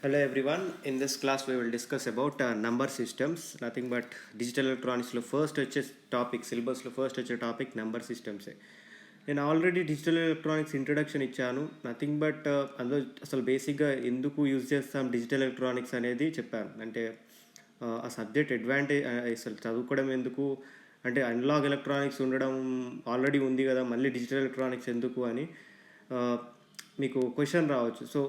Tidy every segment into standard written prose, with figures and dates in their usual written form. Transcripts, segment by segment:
Hello everyone. In this class we will discuss about number systems. Nothing but digital electronics లో first వచ్చే topic సిలబస్లో first వచ్చే topic number సిస్టమ్సే. నేను already digital electronics introduction ఇచ్చాను. Nothing but అందులో అసలు బేసిక్గా ఎందుకు యూజ్ చేస్తాం డిజిటల్ ఎలక్ట్రానిక్స్ అనేది చెప్పాను. అంటే ఆ సబ్జెక్ట్ అడ్వాంటేజ్ అసలు చదువుకోవడం ఎందుకు, అంటే అనలాగ్ ఎలక్ట్రానిక్స్ ఉండడం ఆల్రెడీ ఉంది కదా, మళ్ళీ డిజిటల్ ఎలక్ట్రానిక్స్ ఎందుకు అని మీకు క్వశ్చన్ రావచ్చు. సో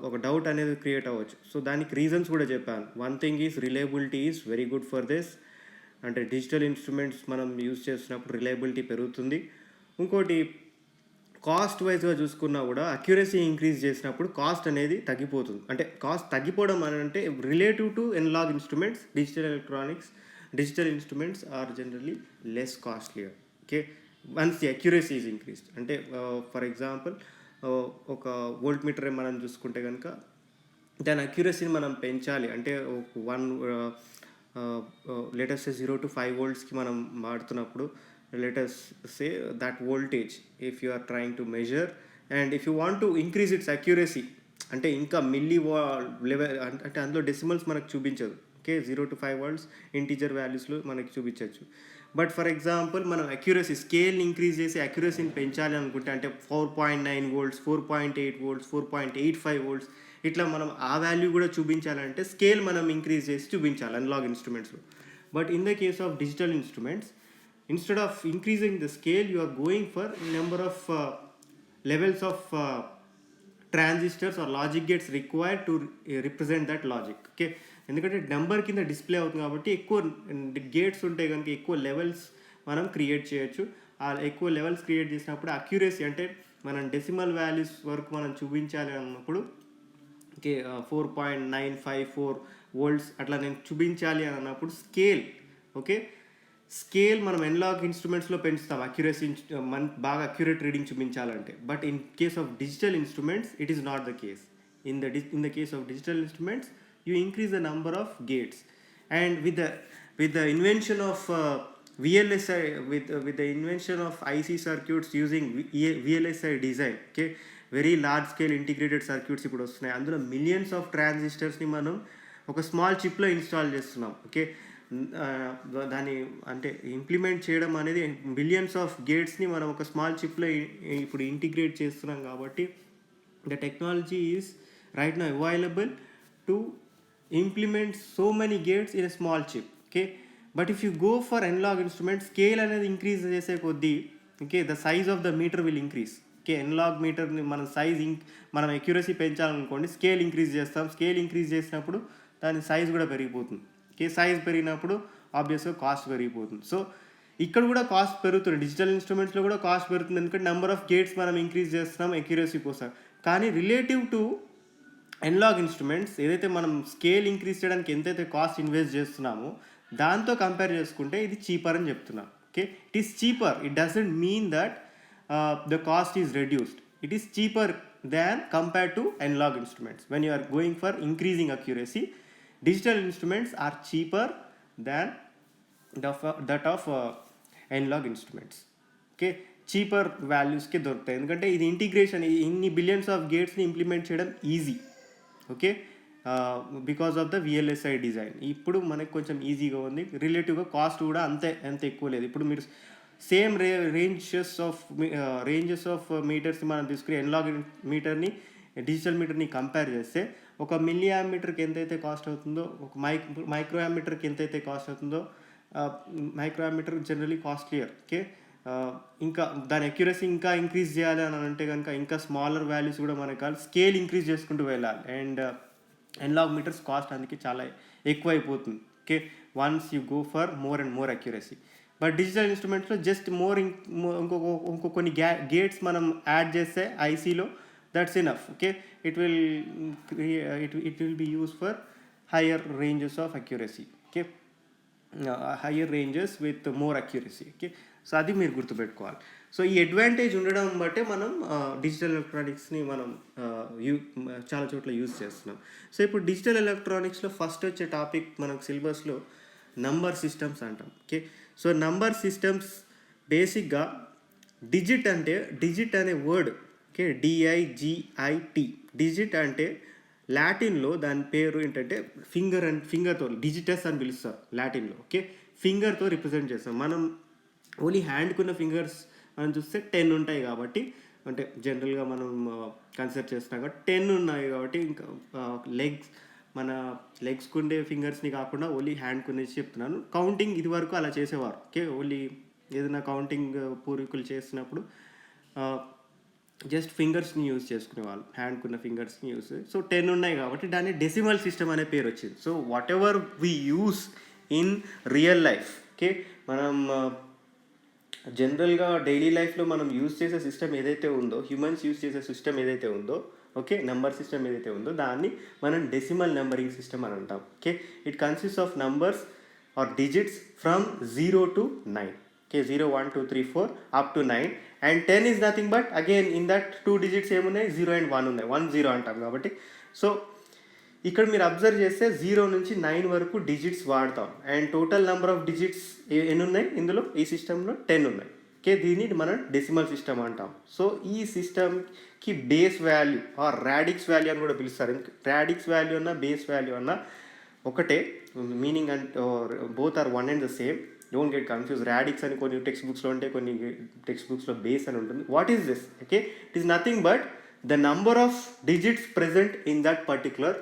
ఒక డౌట్ అనేది క్రియేట్ అవ్వచ్చు. సో దానికి రీజన్స్ కూడా చెప్పాను. One thing is reliability is very good for this. అంటే డిజిటల్ ఇన్స్ట్రుమెంట్స్ మనం యూజ్ చేసినప్పుడు రిలయబిలిటీ పెరుగుతుంది. ఇంకోటి కాస్ట్ వైజ్గా చూసుకున్నా కూడా అక్యురసీ ఇంక్రీజ్ చేసినప్పుడు కాస్ట్ అనేది తగ్గిపోతుంది. అంటే కాస్ట్ తగ్గిపోవడం అని అంటే relative to analog instruments digital instruments are generally less costlier. Okay, once the accuracy is increased. అంటే ఫర్ ఎగ్జాంపుల్ ఒక వోల్ట్ మీటర్ మనం చూసుకుంటే కనుక దాని అక్యురసీని మనం పెంచాలి అంటే వన్ లేటెస్ట్ 0 to 5 voltsకి మనం వాడుతున్నప్పుడు latest say that voltage if you are trying to measure and if you want to increase its accuracy అంటే ఇంకా లెవెల్ అంటే అందులో డెసిమల్స్ మనకు చూపించదు. ఓకే, 0 to 5 volts ఇంటీజర్ వాల్యూస్లో మనకి చూపించవచ్చు. బట్ ఫర్ ఎగ్జాంపుల్ మనం అక్యురసీ స్కేల్ని ఇంక్రీజ్ చేసి అక్యురసీని పెంచాలి అనుకుంటే అంటే 4.9 volts 4.8 volts 4.85 volts ఇట్లా మనం ఆ వాల్యూ కూడా చూపించాలంటే స్కేల్ మనం ఇంక్రీజ్ చేసి చూపించాలి అనలాగ్ ఇన్స్ట్రుమెంట్స్లో. But in the case of digital instruments instead of increasing the scale you are going for number of levels of transistors or logic gates required to represent that logic. Okay, ఎందుకంటే number కింద display అవుతుంది కాబట్టి ఎక్కువ gates ఉంటే కనుక ఎక్కువ levels మనం create చేయొచ్చు. ఆ ఎక్కువ లెవెల్స్ క్రియేట్ చేసినప్పుడు అక్యురసీ అంటే మనం డెసిమల్ వాల్యూస్ వరకు మనం చూపించాలి అన్నప్పుడు ఓకే 4.954 volts అట్లా నేను చూపించాలి అని అన్నప్పుడు స్కేల్ మనం ఎనలాగ్ ఇన్స్ట్రుమెంట్స్లో పెంచుతాం అక్యురసీ మన బాగా అక్యురేట్ రీడింగ్ చూపించాలంటే. But in case of digital instruments it is not the case. In the case of digital instruments you increase the number of gates, and with the invention of VLSI with the invention of IC circuits using VLSI design, okay, very large scale integrated circuits ఇప్పుడు వస్తున్నాయి. అందులో millions of ట్రాన్సిస్టర్స్ని మనం ఒక small చిప్లో install చేస్తున్నాం. Okay, దాన్ని అంటే implement చేయడం అనేది బిలియన్స్ ఆఫ్ గేట్స్ని మనం ఒక స్మాల్ చిప్లో ఇప్పుడు ఇంటిగ్రేట్ చేస్తున్నాం. కాబట్టి the technology is right now available to implement so many gates in a small chip. Okay, but if you go for analog instrument scale అనేది ఇంక్రీజ్ చేసే కొద్దీ okay the size of the meter will increase. Okay, analog మీటర్ని మనం మనం accuracy పెంచాలనుకోండి scale increase చేస్తాం. Scale increase చేసినప్పుడు దాని సైజ్ కూడా పెరిగిపోతుంది. ఓకే, సైజ్ పెరిగినప్పుడు ఆబ్వియస్గా కాస్ట్ పెరిగిపోతుంది. సో ఇక్కడ కూడా కాస్ట్ పెరుగుతుంది. డిజిటల్ ఇన్స్ట్రుమెంట్స్లో కూడా కాస్ట్ పెరుగుతుంది ఎందుకంటే నెంబర్ ఆఫ్ గేట్స్ మనం ఇంక్రీజ్ చేస్తున్నాం అక్యురసీ కోసం. కానీ రిలేటివ్ టు ఎనలాగ్ ఇన్స్ట్రుమెంట్స్ ఏదైతే మనం స్కేల్ ఇంక్రీజ్ చేయడానికి ఎంతైతే కాస్ట్ ఇన్వెస్ట్ చేస్తున్నామో దాంతో కంపేర్ చేసుకుంటే ఇది చీపర్ అని చెప్తున్నాం. Okay, it is cheaper. It doesn't mean that the cost is reduced. It is cheaper than compared to analog instruments. When you are going for increasing accuracy digital instruments are cheaper than that of analog instruments. Okay, cheaper వాల్యూస్కే దొరుకుతాయి ఎందుకంటే ఇది integration ఇన్ని billions of గేట్స్ని implement చేయడం easy. Okay, because of the VLSI design ఇప్పుడు మనకు కొంచెం ఈజీగా ఉంది. రిలేటివ్గా కాస్ట్ కూడా అంత ఎక్కువ లేదు. ఇప్పుడు మీరు సేమ్ రేంజెస్ ఆఫ్ మీటర్స్ని మనం తీసుకుని ఎనలాగ్ మీటర్ని డిజిటల్ మీటర్ని కంపేర్ చేస్తే ఒక మిల్లీ యామీటర్కి ఎంతైతే కాస్ట్ అవుతుందో ఒక మైక్రో యామీటర్కి ఎంతైతే కాస్ట్ అవుతుందో micro ammeter generally costlier. Okay, ఇంకా దాని అక్యురసీ ఇంకా ఇంక్రీజ్ చేయాలి అని అంటే కనుక ఇంకా స్మాలర్ వాల్యూస్ కూడా మనకు కావాలి. స్కేల్ ఇంక్రీజ్ చేసుకుంటూ వెళ్ళాలి అండ్ ఎనలాగ్ మీటర్స్ కాస్ట్ అందుకే చాలా ఎక్కువ అయిపోతుంది. Okay, once you go for more and more accuracy. But digital ఇన్స్ట్రుమెంట్స్లో జస్ట్ ఇంకో కొన్ని గేట్స్ మనం యాడ్ చేస్తే ఐసీలో that's enough. Okay, it will be use for higher ranges of accuracy. Okay, higher ranges with more accuracy. Okay, so అది మీరు గుర్తుపెట్టుకోవాలి. So ఈ అడ్వాంటేజ్ ఉండడం బట్టే మనం డిజిటల్ ఎలక్ట్రానిక్స్ని మనం చాలా చోట్ల యూజ్ చేస్తున్నాం. సో ఇప్పుడు డిజిటల్ ఎలక్ట్రానిక్స్లో ఫస్ట్ వచ్చే టాపిక్ మనకు సిలబస్లో నంబర్ సిస్టమ్స్ అంటాం. ఓకే, సో నంబర్ సిస్టమ్స్ బేసిక్గా డిజిట్ అనే వర్డ్. ఓకే, DIGIT డిజిట్ అంటే లాటిన్లో దాని పేరు ఏంటంటే ఫింగర్తో డిజిటస్ అని పిలుస్తారు లాటిన్లో. ఓకే, ఫింగర్తో రిప్రజెంట్ చేస్తాం. మనం ఓన్లీ హ్యాండ్కున్న ఫింగర్స్ మనం చూస్తే 10 ఉంటాయి కాబట్టి, అంటే జనరల్గా మనం కన్సిడర్ చేస్తున్నాం కాబట్టి 10 ఉన్నాయి కాబట్టి, ఇంకా మన లెగ్స్కి ఉండే ఫింగర్స్ని కాకుండా ఓన్లీ హ్యాండ్కి ఉండేసి చెప్తున్నాను. కౌంటింగ్ ఇది వరకు అలా చేసేవారు. ఓకే, ఓన్లీ ఏదైనా కౌంటింగ్ పూర్వీకులు చేసినప్పుడు జస్ట్ ఫింగర్స్ని యూజ్ చేసుకునేవాళ్ళు, హ్యాండ్కున్న ఫింగర్స్ని యూజ్. సో 10 ఉన్నాయి కాబట్టి దాన్ని డెసిమల్ సిస్టమ్ అనే పేరు వచ్చింది. So what ever we use in real life, okay, మనం జనరల్గా డైలీ లైఫ్లో మనం యూజ్ చేసే సిస్టమ్ ఏదైతే ఉందో, హ్యూమన్స్ యూజ్ చేసే సిస్టమ్ ఏదైతే ఉందో, ఓకే, నెంబర్ సిస్టమ్ ఏదైతే ఉందో దాన్ని మనం డెసిమల్ నెంబరింగ్ సిస్టమ్ అని అంటాం. Okay, it consist of numbers or digits from 0 to 9. Okay, 0 1 2 3 4 up to 9, and 10 is nothing but again in that 2 digits ఏమున్నాయి, 0 and 1 ఉన్నాయి, 1 0 అంటాం కాబట్టి. సో ఇక్కడ మీరు అబ్జర్వ్ చేస్తే 0 నుంచి 9 వరకు డిజిట్స్ వాడతాం, and total number of digits ఎన్ని ఉన్నాయి ఇందులో, ఈ సిస్టంలో 10 ఉన్నాయి. ఓకే, దీన్ని మనం డెసిమల్ సిస్టమ్ అంటాం. సో ఈ సిస్టమ్కి base value or radix value అని కూడా పిలుస్తారు. రాడిక్స్ వాల్యూ అన్న బేస్ వాల్యూ అన్న ఒకటే, meaning and both are one and the same. Don't get confuse. Radix అని కొన్ని టెక్స్ట్ బుక్స్లో ఉంటే, కొన్ని టెక్స్ట్ బుక్స్లో బేస్ అని ఉంటుంది. What is this? Okay, it is nothing but the number of digits present in that particular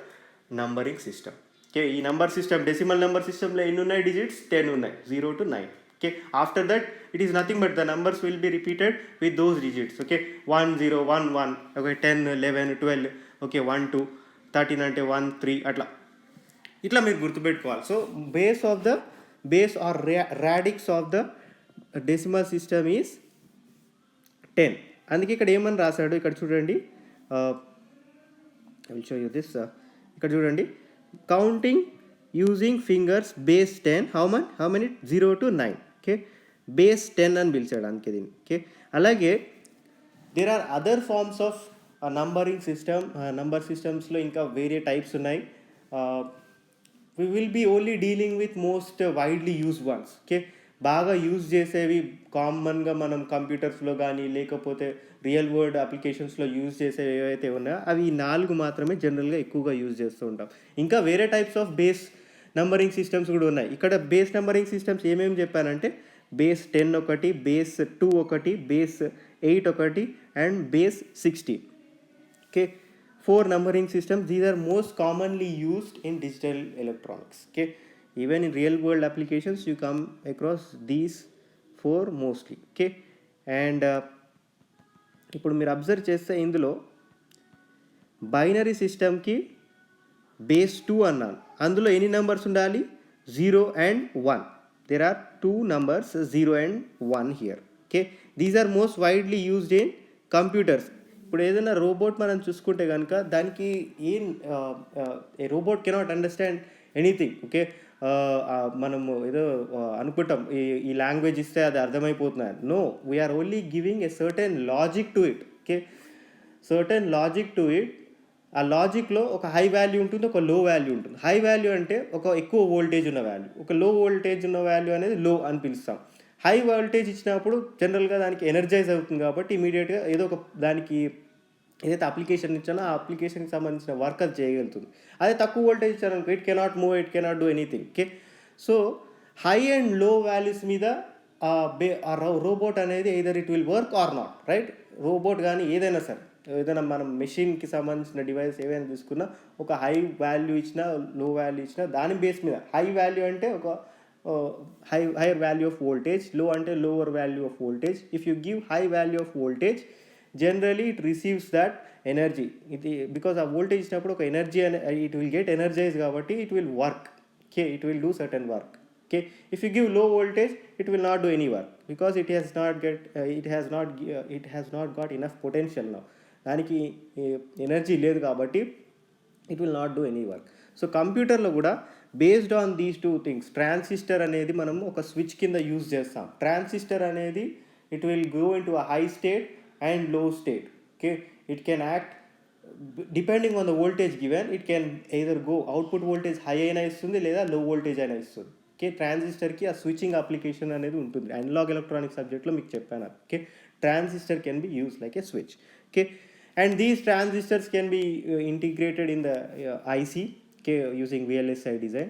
numbering system. Okay, ఈ number system decimal number సిస్టంలో ఎన్ని ఉన్నాయి డిజిట్స్, 10 ఉన్నాయి, 0 to 9. Okay, after that it is nothing but the numbers will be repeated with those digits. Okay, 1 0 1 1, okay, 10 11 12, okay, 1 2 13 అంటే 1 3, ఇట్లా మీరు గుర్తుపెట్టుకోవాలి. So base or radix of the decimal system is 10. అందుకే ఇక్కడ ఏమని రాశాడు ఇక్కడ చూడండి, I will show you this. ఇక్కడ చూడండి, counting using fingers base 10, how many 0 to 9. Okay, base 10 అని పిలిచాడు అందుకే దీన్ని. ఓకే, అలాగే there are other forms of numbering system. Number సిస్టమ్స్లో ఇంకా వేరే టైప్స్ ఉన్నాయి. we will be only dealing with most widely used ones. Okay, బాగా యూజ్ చేసేవి కామన్గా మనం కంప్యూటర్స్లో కానీ లేకపోతే రియల్ వరల్డ్ అప్లికేషన్స్లో యూజ్ చేసేవి ఏవైతే ఉన్నాయో అవి 4 మాత్రమే జనరల్గా ఎక్కువగా యూజ్ చేస్తూ ఉంటాం. ఇంకా వేరే types of base numbering systems కూడా ఉన్నాయి. ఇక్కడ బేస్ నంబరింగ్ సిస్టమ్స్ ఏమేమి చెప్పానంటే బేస్ 10 ఒకటి, బేస్ 2 ఒకటి, బేస్ 8 ఒకటి, and base 16. Okay, 4 numbering systems. These are most commonly used in digital electronics. Okay, even in real world applications you come across these 4 mostly. Okay, and ఇప్పుడు మీరు observe చేస్తే ఇందులో binary సిస్టమ్కి base 2 అన్నాను. అందులో ఎన్ని నెంబర్స్ ఉండాలి, 0 and 1. There are 2 numbers, 0 and 1 here. Okay, these are most widely used in computers. ఇప్పుడు ఏదైనా రోబోట్ మనం చూసుకుంటే కనుక దానికి a robot cannot understand anything. Okay, మనము ఏదో అనుకుంటాం ఈ లాంగ్వేజ్ ఇస్తే అది అర్థమైపోతున్నాయి. No, we are only giving a certain logic to it. Okay, certain logic to it. ఆ లాజిక్లో ఒక హై వాల్యూ ఉంటుంది, ఒక లో వాల్యూ ఉంటుంది. హై వాల్యూ అంటే ఒక ఎక్కువ వోల్టేజ్ ఉన్న వాల్యూ, ఒక లో వోల్టేజ్ ఉన్న వాల్యూ అనేది లో అని పిలుస్తాం. హై వోల్టేజ్ ఇచ్చినప్పుడు జనరల్గా దానికి ఎనర్జైజ్ అవుతుంది కాబట్టి ఇమీడియట్గా ఏదో ఒక దానికి ఏదైతే అప్లికేషన్ ఇచ్చానో ఆ అప్లికేషన్కి సంబంధించిన వర్క్ అది చేయగలుగుతుంది. అదే తక్కువ వోల్టేజ్ ఇచ్చారనుకో it cannot move, it cannot do anything. Okay, so high and low values మీద రోబోట్ అనేది either it will work or not, right. Robot కానీ ఏదైనా సరే, ఏదైనా మనం మెషిన్కి సంబంధించిన డివైస్ ఏవైనా తీసుకున్నా ఒక హై వాల్యూ ఇచ్చినా లో వాల్యూ ఇచ్చినా దాని బేస్ మీద, హై వాల్యూ అంటే ఒక higher value of voltage, low ante lower value of voltage. If you give high value of voltage, generally it receives that energy. Because a voltage ఇచ్చినప్పుడు ఒక energy it will get energized కాబట్టి it will work. Okay, it will do certain work. Okay, if you give low voltage it will not do any work because it has not got enough potential now. దానికి energy లేదు కాబట్టి it will not do any work. So కంప్యూటర్లో కూడా based on these 2 things, transistor అనేది మనం ఒక switch కింద use చేస్తాం. ట్రాన్సిస్టర్ అనేది it will go into a high state and low state. Okay, it can act depending on the voltage given. It can either go output voltage high అయినా ఇస్తుంది లేదా లో వోల్టేజ్ అయినా ఇస్తుంది. Okay, ట్రాన్సిస్టర్కి ఆ switching application అనేది ఉంటుంది. Analogue electronic సబ్జెక్ట్లో మీకు చెప్పాను. Okay, transistor can be use like A switch. Okay, and these transistors can be integrated in the IC, okay, using VLSI design.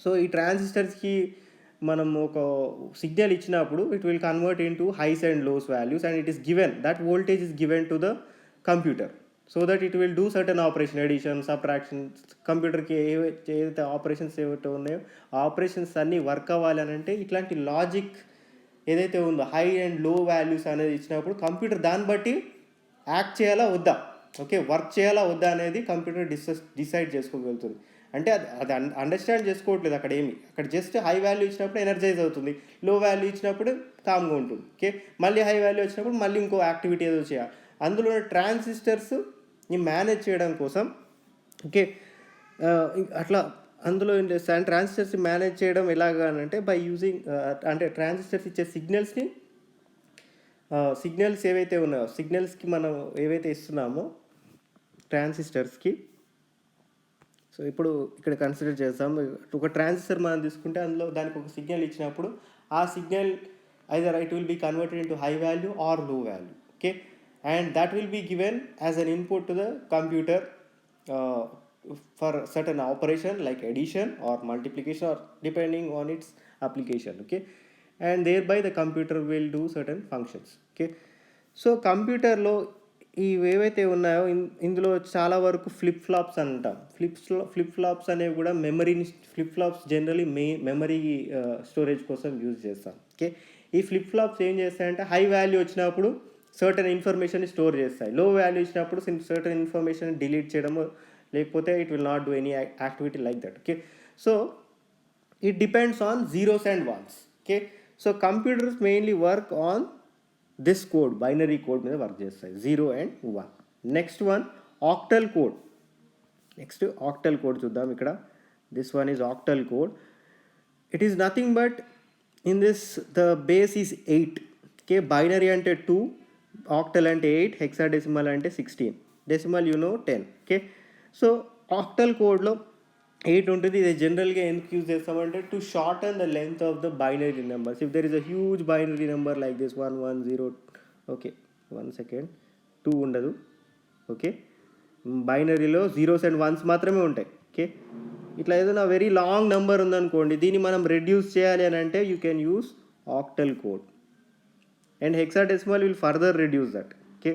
So ఈ ట్రాన్సిస్టర్స్కి మనం ఒక సిగ్నల్ ఇచ్చినప్పుడు it will convert into highs and lows values and it is given that voltage is given to the computer so that it will do certain operation, addition, subtraction. కంప్యూటర్కి ఏదైతే operations ఏవైతే ఉన్నాయో ఆ operations అన్నీ work అవ్వాలి అని అంటే ఇట్లాంటి లాజిక్ ఏదైతే ఉందో హై అండ్ లో వాల్యూస్ అనేది ఇచ్చినప్పుడు కంప్యూటర్ దాన్ని బట్టి యాక్ట్ చేయాలా వద్దా, ఓకే, వర్క్ చేయాలా వద్దా అనేది కంప్యూటర్ డిసైడ్ చేసుకోగలుగుతుంది. అంటే అది అండర్స్టాండ్ చేసుకోవట్లేదు అక్కడ ఏమి, అక్కడ జస్ట్ హై వాల్యూ ఇచ్చినప్పుడు ఎనర్జైజ్ అవుతుంది, లో వాల్యూ ఇచ్చినప్పుడు కామ్గా ఉంటుంది, ఓకే. మళ్ళీ హై వాల్యూ వచ్చినప్పుడు మళ్ళీ ఇంకో యాక్టివిటీ ఏదో చేయాలి. అందులో ట్రాన్సిస్టర్స్ని మేనేజ్ చేయడం కోసం, ఓకే, అట్లా అందులో ఏం చేస్తాను ట్రాన్సిస్టర్స్ని మేనేజ్ చేయడం ఎలాగా అంటే బై యూజింగ్ అంటే ట్రాన్సిస్టర్స్ ఇచ్చే సిగ్నల్స్ ఏవైతే ఉన్నాయో సిగ్నల్స్కి మనం ఏవైతే ఇస్తున్నామో ట్రాన్సిస్టర్స్కి. సో ఇప్పుడు ఇక్కడ కన్సిడర్ చేస్తాం ఒక ట్రాన్సిస్టర్ మనం తీసుకుంటే అందులో దానికి ఒక సిగ్నల్ ఇచ్చినప్పుడు ఆ signal either it will be converted into high value or low value, okay, and that will be given as an input to the computer for certain operation like addition or multiplication or depending on its application, okay, and thereby the computer will do certain functions, okay. So కంప్యూటర్లో ఇవి ఏవైతే ఉన్నాయో ఇందులో చాలా వరకు flip flops అంటాం. Flip flops అనేవి కూడా మెమరీని flip flops generally memory storage కోసం యూజ్ చేస్తాం, ఓకే. ఈ ఫ్లిప్ ఫ్లాప్స్ ఏం చేస్తాయంటే హై వాల్యూ వచ్చినప్పుడు సర్టన్ ఇన్ఫర్మేషన్ స్టోర్ చేస్తాయి, లో వాల్యూ ఇచ్చినప్పుడు సర్టన్ ఇన్ఫర్మేషన్ డిలీట్ చేయడము లేకపోతే it will not do any activity like that, okay. So it depends on zeros and once, okay. So computers mainly work on this code, binary code మీద work చేస్తాయి 0 and 1. Next one octal code. Next octal code చూద్దాం. ఇక్కడ this one is octal code. It is nothing but in this the base is 8, okay. Binary అంటే 2, octal అంటే 8, hexadecimal అంటే 16, decimal 10, okay. So octal కోడ్లో 8 ఉంటుంది. ఇది జనరల్గా ఎందుకు యూజ్ చేస్తామంటే to shorten the length of the binary numbers. If there is a huge binary number like this 1 1 0, okay, 1 second, 2 ఉండదు, ఓకే. బైనరీలో జీరోస్ అండ్ వన్స్ మాత్రమే ఉంటాయి, ఓకే. ఇట్లా ఏదైనా వెరీ లాంగ్ నెంబర్ ఉందనుకోండి, దీన్ని మనం రెడ్యూస్ చేయాలి అని అంటే you can use octal code and hexadecimal will further reduce that, okay.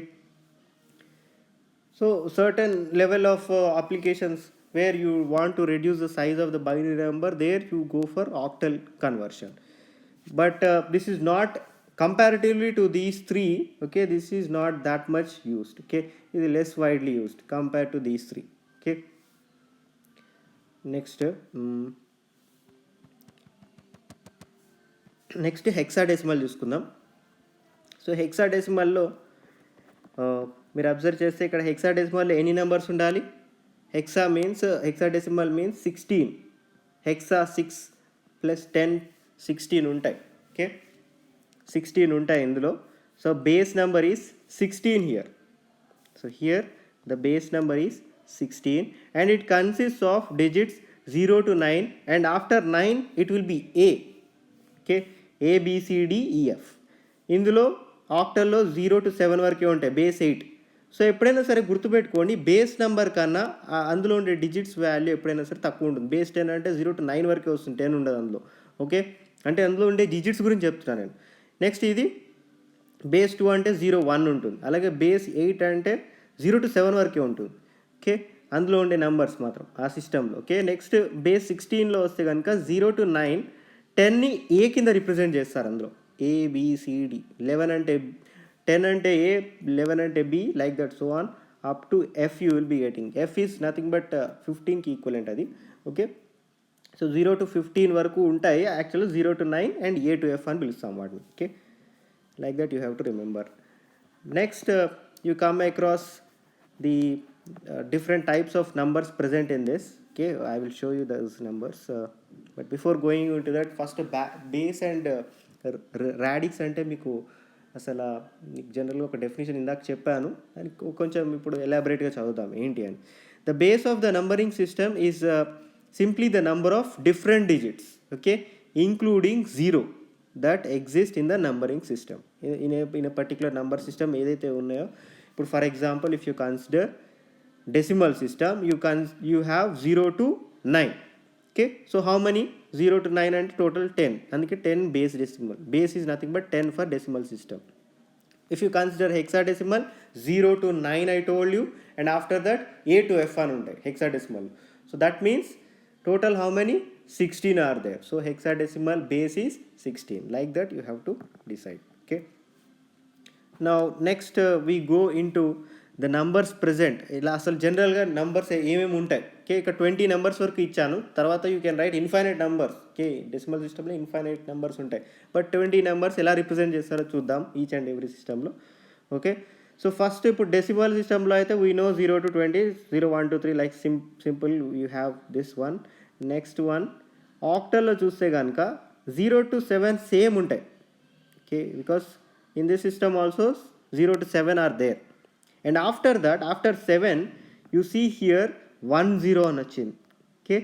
So certain level of applications where you want to reduce the size of the binary number, there you go for octal conversion. But this is not comparatively to these three, okay, this is not that much used, okay. It is less widely used compared to these three, okay. next hexadecimal చూసుకుందాం. So హెక్సాడెసిమల్లో మీరు observe చేస్తే ఇక్కడ హెక్సాడెసిమల్లో ఎన్ని numbers ఉండాలి? hexadecimal means 16, hexa 6 plus 10 16 ఉంటాయి, okay. 16 ఉంటాయి ఇందులో. So base number is 16 here. So here the base number is 16 and it consists of digits 0 to 9 and after 9 it will be A, okay, A B C D E F. ఇందులో ఆక్టల్లో 0 to 7 వరకే ఉంటాయి, base 8. So ఎప్పుడైనా సరే గుర్తుపెట్టుకోండి, base number కన్నా అందులో ఉండే digits value ఎప్పుడైనా సరే తక్కువ ఉంటుంది. బేస్ 10 అంటే 0 to 9 వరకే వస్తుంది, 10 ఉండదు అందులో, ఓకే. అంటే అందులో ఉండే డిజిట్స్ గురించి చెప్తున్నాను నేను. నెక్స్ట్ ఇది బేస్ 2 అంటే 0 1 ఉంటుంది. అలాగే బేస్ 8 అంటే 0 to 7 వరకే ఉంటుంది, ఓకే. అందులో ఉండే నెంబర్స్ మాత్రం ఆ సిస్టంలో, ఓకే. నెక్స్ట్ బేస్ 16లో వస్తే కనుక 0 to 9 10ని ఏ కింద రిప్రజెంట్ చేస్తారు అందులో, ABCD. 11 అంటే 10 అంటే A, 11 అంటే B, like that so on up to F you will be getting. F is nothing but 15కి ఈక్వలెంట్ అది, ఓకే. సో 0 to 15 వరకు ఉంటాయి actually, 0 to 9 and A to F అని పిలుస్తాం వాటిని, okay. Like that you have to remember. Next you come across the different types of numbers present in this, okay. I will show you those numbers, but before going into that, first base and radix అంటే మీకు అసలు జనరల్గా ఒక definition ఇందాక చెప్పాను, దానికి కొంచెం ఇప్పుడు ఎలాబరేట్గా చదువుతాం ఏంటి అని. The base of the numbering system is simply the number of different digits, okay, including 0 that exist in the numbering system. In a particular number system ఏదైతే ఉన్నాయో ఇప్పుడు for example if you consider decimal system, you have 0 to 9. Okay, so how many? 0 to 9 and total 10, and 10 base decimal. Base is nothing but 10 for decimal system. If you consider hexadecimal, 0 to 9 I told you, and after that a to f1 untai hexadecimal. So that means total how many? 16 are there. So hexadecimal base is 16. Like that you have to decide. Okay, now next we go into the numbers present. ఇలా అసలు జనరల్గా numbers ఏమేమి ఉంటాయి. Okay, ఇక్కడ 20 numbers వరకు ఇచ్చాను. తర్వాత you can write infinite numbers. Okay, decimal సిస్టంలో ఇన్ఫైనైట్ నెంబర్స్ ఉంటాయి. బట్ 20 నెంబర్స్ ఎలా రిప్రజెంట్ చేస్తారో చూద్దాం ఈచ్ అండ్ ఎవ్రీ సిస్టంలో. ఓకే, సో ఫస్ట్ ఇప్పుడు డెసిమల్ సిస్టంలో అయితే we know 0 to 20, 0 1 2 3 like simple you have this one. Next one ఆక్టల్లో చూస్తే కనుక 0 to 7 సేమ్ ఉంటాయి. Okay, because in this system also 0 to 7 are there. And after that, after 7, you see here 1 0 on a chin. Okay,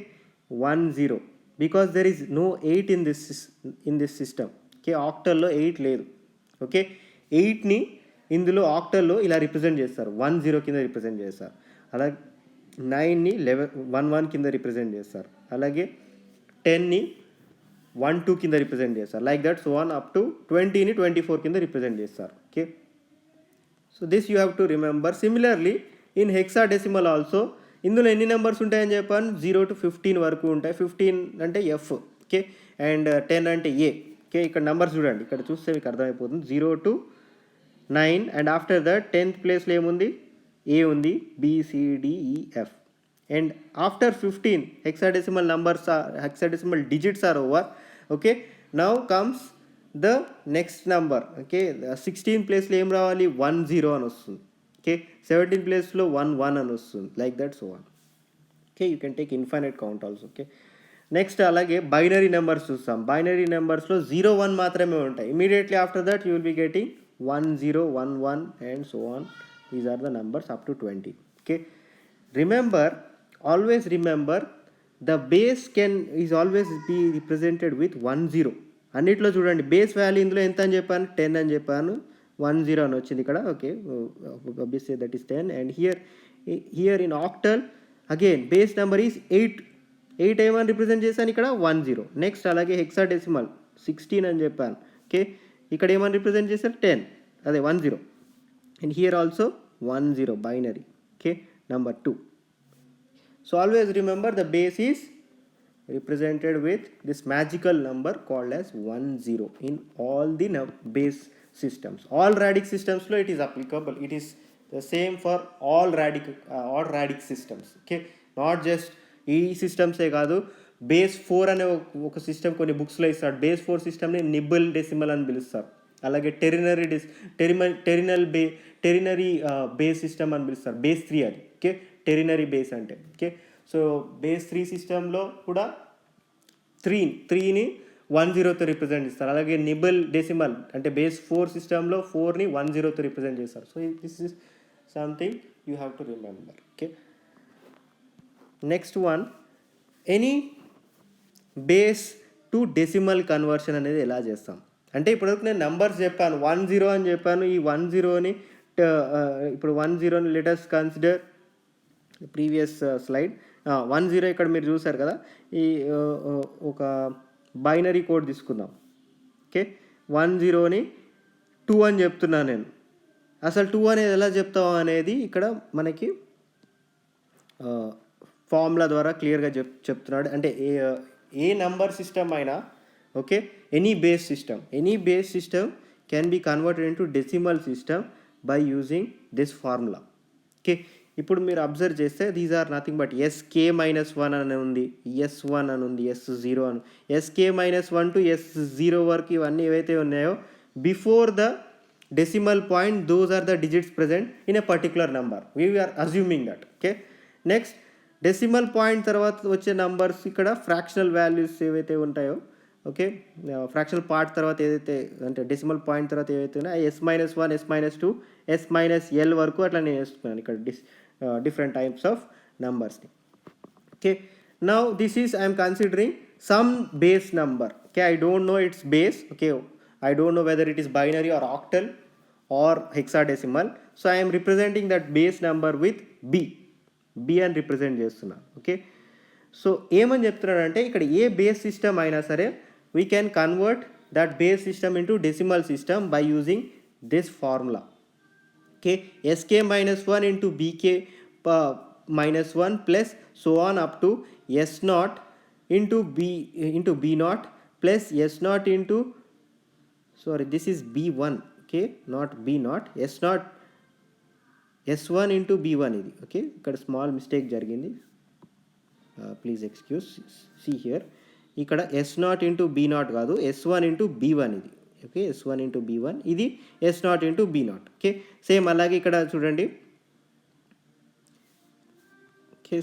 1 0, because there is no 8 in this system. Okay, octal lo 8 లేదు. Okay, 8 ని ఇందులో octal లో ఇలా represent చేస్తారు, 1 0 కింద represent చేస్తారు. అలాగే 9 ని 1 1 కింద రిప్రజెంట్ చేస్తారు. అలాగే 10 ని 1 2 కింద రిప్రజెంట్ చేస్తారు. Like that so on up to 20 ని 24 కింద రిప్రజెంట్ చేస్తారు. Okay, so this you have to remember. Similarly in hexadecimal also ఇందులో ఎన్ని నెంబర్స్ ఉంటాయని చెప్పాను? 0 to 15 వరకు ఉంటాయి. 15 అంటే ఎఫ్. ఓకే, అండ్ 10 అంటే ఏ. ఓకే, ఇక్కడ నెంబర్స్ చూడండి, ఇక్కడ చూస్తే మీకు అర్థమైపోతుంది. 0 to 9, and after that 10th ప్లేస్లో ఏముంది? ఏ ఉంది, BCDEF. And after 15 hexadecimal numbers hexadecimal digits are over. Okay, now comes the next number. Okay, 16 ప్లేస్లో ఏం రావాలి? 1 0 అని వస్తుంది. ఓకే, 17 ప్లేస్లో 1 1 అని వస్తుంది. Like that so on. Okay, you can take infinite count also. Okay, next అలాగే బైనరీ నెంబర్స్ చూస్తాం. బైనరీ నెంబర్స్లో 0 1 మాత్రమే ఉంటాయి. Immediately after that you will be getting 1 0 1 1 and so on. These are the numbers up to 20. Okay, remember, always remember, the base is always be represented with 1 0. అన్నిట్లో చూడండి base value ఇందులో ఎంత అని చెప్పాను? 10 అని చెప్పాను. 1 0 అని వచ్చింది ఇక్కడ. Okay, obviously that is 10. And here in octal again base number is 8. 8 ఏమని రిప్రజెంట్ చేశాను? ఇక్కడ 1 0. నెక్స్ట్ అలాగే హెక్సాడెసిమల్ 16 అని చెప్పాను. ఓకే, ఇక్కడ ఏమని రిప్రజెంట్ చేశారు? 10, అదే 1 0. And here also 1 0 binary. Okay, number 2. So always remember the base is represented with this magical number called as 1 0 in all the base systems. All radix systems lo it is applicable. It is the same for all radix systems. Okay, not just ఈ systems ఏ కాదు, base 4 అనే ఒక system కొన్ని బుక్స్లో ఇస్తాడు. Base 4 సిస్టమ్ని nibble decimal అని పిలుస్తారు. అలాగే టెరినరీ బేస్ సిస్టమ్ అని పిలుస్తారు. బేస్ 3 అది. ఓకే, టెరినరీ బేస్ అంటే. ఓకే, సో బేస్ 3 సిస్టంలో కూడా 3ని 1 0తో రిప్రజెంట్ చేస్తారు. అలాగే నిబుల్ డెసిమల్ అంటే బేస్ 4 సిస్టంలో 4ని 1 0తో రిప్రజెంట్ చేస్తారు. So this is something you have to remember. Okay, next one, any base to decimal conversion అనేది ఎలా చేస్తాం అంటే, ఇప్పటివరకు నేను నంబర్స్ చెప్పాను, 1 0 అని చెప్పాను. ఈ 1 0ని ఇప్పుడు 1 0ని లెటస్ కన్సిడర్ ప్రీవియస్ స్లైడ్. 1 0 ఇక్కడ మీరు చూసారు కదా. ఈ ఒక బైనరీ కోడ్ తీసుకుందాం. ఓకే, 1 0ని 2 అని చెప్తున్నాను నేను. అసలు 2 అనేది ఎలా చెప్తాం అనేది ఇక్కడ మనకి ఫార్ములా ద్వారా క్లియర్గా చెప్తున్నాడు. అంటే ఏ నంబర్ సిస్టమ్ అయినా, okay, any base system can be converted into decimal system by using this formula. Okay, ఇప్పుడు మీరు అబ్జర్వ్ చేస్తే these are nothing but SK-1 అని ఉంది, S1 అని ఉంది, S0 అని. SK-1 టు S0 వరకు ఇవన్నీ ఏవైతే ఉన్నాయో before the decimal point those are the digits present in a particular number. We are assuming that. Okay, next decimal point తర్వాత వచ్చే నంబర్స్ ఇక్కడ ఫ్రాక్షనల్ వాల్యూస్ ఏవైతే ఉంటాయో, ఓకే, ఫ్రాక్షనల్ పార్ట్ తర్వాత ఏదైతే అంటే డెసిమల్ పాయింట్ తర్వాత ఏవైతే ఉన్నాయో S-1, S-2, S-L వరకు అట్లా నేను వేస్తున్నాను ఇక్కడ different types of numbers. Okay, now this is I am considering some base number. Okay, I don't know its base. Okay, I don't know whether it is binary or octal or hexadecimal. So I am representing that base number with b అని represent చేస్తున్నా. Okay, so ఏమని చెప్తున్నాడంటే ఇక్కడ ఏ base system అయినా సరే we can convert that base system into decimal system by using this formula. Okay, sk minus 1 into bk minus 1 plus so on up to s naught into b naught plus s naught into, sorry, this is b1, okay, not b naught, s naught s1 into b1 ఇది. Okay, ఇక్కడ small mistake జరిగింది, please excuse. See here, ఇక్కడ s naught into b not కాదు, s1 into b1 ఇది. Okay, s1 into b1 ఇది s naught into b not. Okay, same అలాగే ఇక్కడ చూడండి. Okay,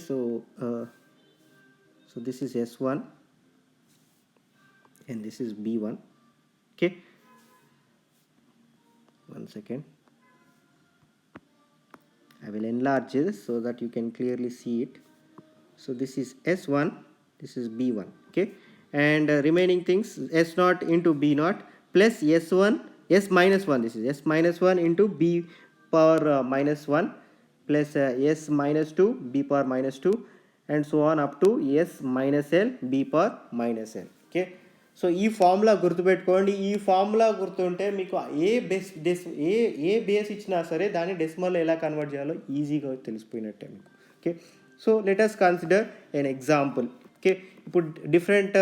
so this is s1 and this is b1. Okay, one second, I will enlarge this so that you can clearly see it. So this is s1, this is b1. Okay, and remaining things s naught into b naught plus s1 s minus 1, this is s minus 1 into b power minus 1 plus s minus 2 b power minus 2 and so on up to s minus l b power minus l. Okay, so ఈ formula గుర్తుపెట్టుకోండి. ఈ formula గుర్తుంటే మీకు ఏ base ఇచ్చినా సరే దాన్ని decimal ఎలా convert చేయాలో ఈజీగా తెలిసిపోయినట్టే మీకు. Okay, so let us consider an example. Okay, ఇప్పుడు డిఫరెంట్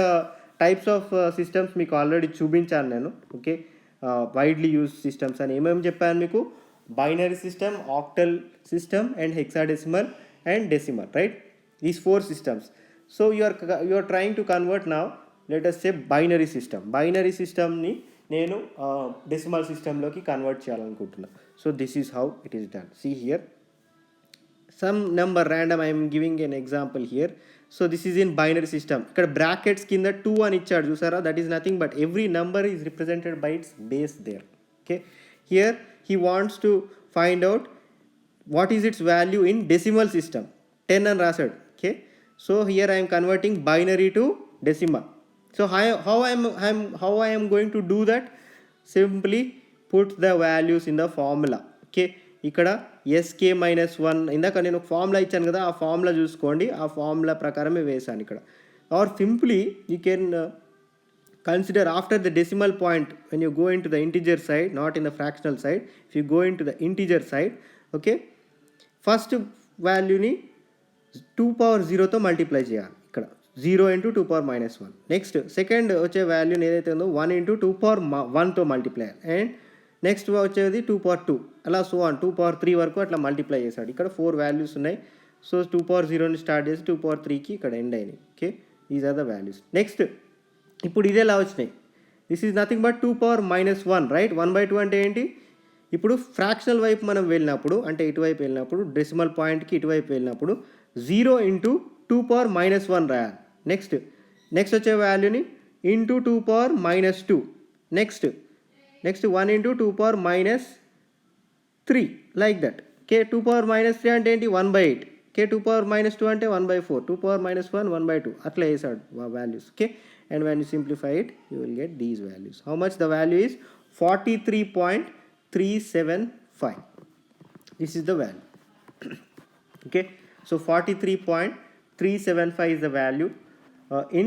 టైప్స్ ఆఫ్ సిస్టమ్స్ మీకు ఆల్రెడీ చూపించాను నేను. ఓకే, వైడ్లీ యూజ్ సిస్టమ్స్ అని ఏమేమి చెప్పాను మీకు? Binary system, octal system and hexadecimal and decimal, right? These 4 systems. So you are trying to convert now, let us say binary system. Binary సిస్టమ్ని నేను decimal సిస్టంలోకి కన్వర్ట్ చేయాలనుకుంటున్నా. So this is how it is done. See here, some number random I'm giving an example here. So this is in binary system. ఇక్కడ brackets కింద 2 అని ఇచ్చాడు చూసారా, that is nothing but every number is represented by its base there. Okay, here he wants to find out what is its value in decimal system. 10 అని రాశాడు. Okay, so here I'm converting binary to decimal. So how I am going to do that? Simply put the values in the formula. Okay, ఇక్కడ sk minus 1 ఇందాక నేను formula ఇచ్చాను కదా, ఆ formula చూసుకోండి, ఆ ఫార్ములా ప్రకారమే వేసాను ఇక్కడ. Or simply you can consider after the decimal point when you go into the integer side, not in the fractional side. If you go into the integer side, okay, first వాల్యూని 2 power 0తో multiply చేయాలి. ఇక్కడ 0 into 2 power minus 1. Next second వచ్చే వాల్యూని ఏదైతే ఉందో 1 into 2 power 1తో multiply, and next వచ్చేది 2 power 2, అలా సో ఆన్ 2 power 3 వరకు అట్లా మల్టిప్లై చేశాడు. ఇక్కడ 4 వాల్యూస్ ఉన్నాయి. సో 2 power 0ని స్టార్ట్ చేసి 2 power 3కి ఇక్కడ ఎండ్ అయినాయి. Okay, these are the values. Next ఇప్పుడు ఇదే ఎలా వచ్చినాయి? This is nothing but 2 power minus 1, right? 1/2 అంటే ఏంటి? ఇప్పుడు ఫ్రాక్షనల్ వైపు మనం వెళ్ళినప్పుడు, అంటే ఇటువైపు వెళ్ళినప్పుడు, డెసిమల్ పాయింట్కి ఇటువైపు వెళ్ళినప్పుడు 0 into 2 power minus 1 రాయాలి. నెక్స్ట్ వచ్చే వాల్యూని into 2 power minus 2. Next 1 into 2 power minus 3, like that. Okay, 2 power minus 3 అంటే ఏంటి? 1/8. ఓకే, 2 power minus 2 అంటే 1/4. 2 power minus 1 1/2 అట్లా వేసాడు values. Okay, and when you simplify it you will get these values. How much the value is? 43.375. this is the value. Okay, so 43.375 is the value in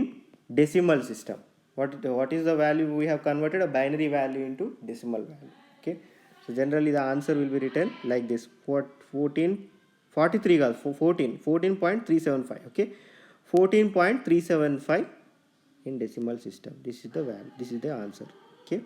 decimal system. What is the value we have converted? A binary value into decimal value. Okay, so generally the answer will be written like this: 14.375. okay, 14.375 in decimal system. This is the value, this is the answer. Okay.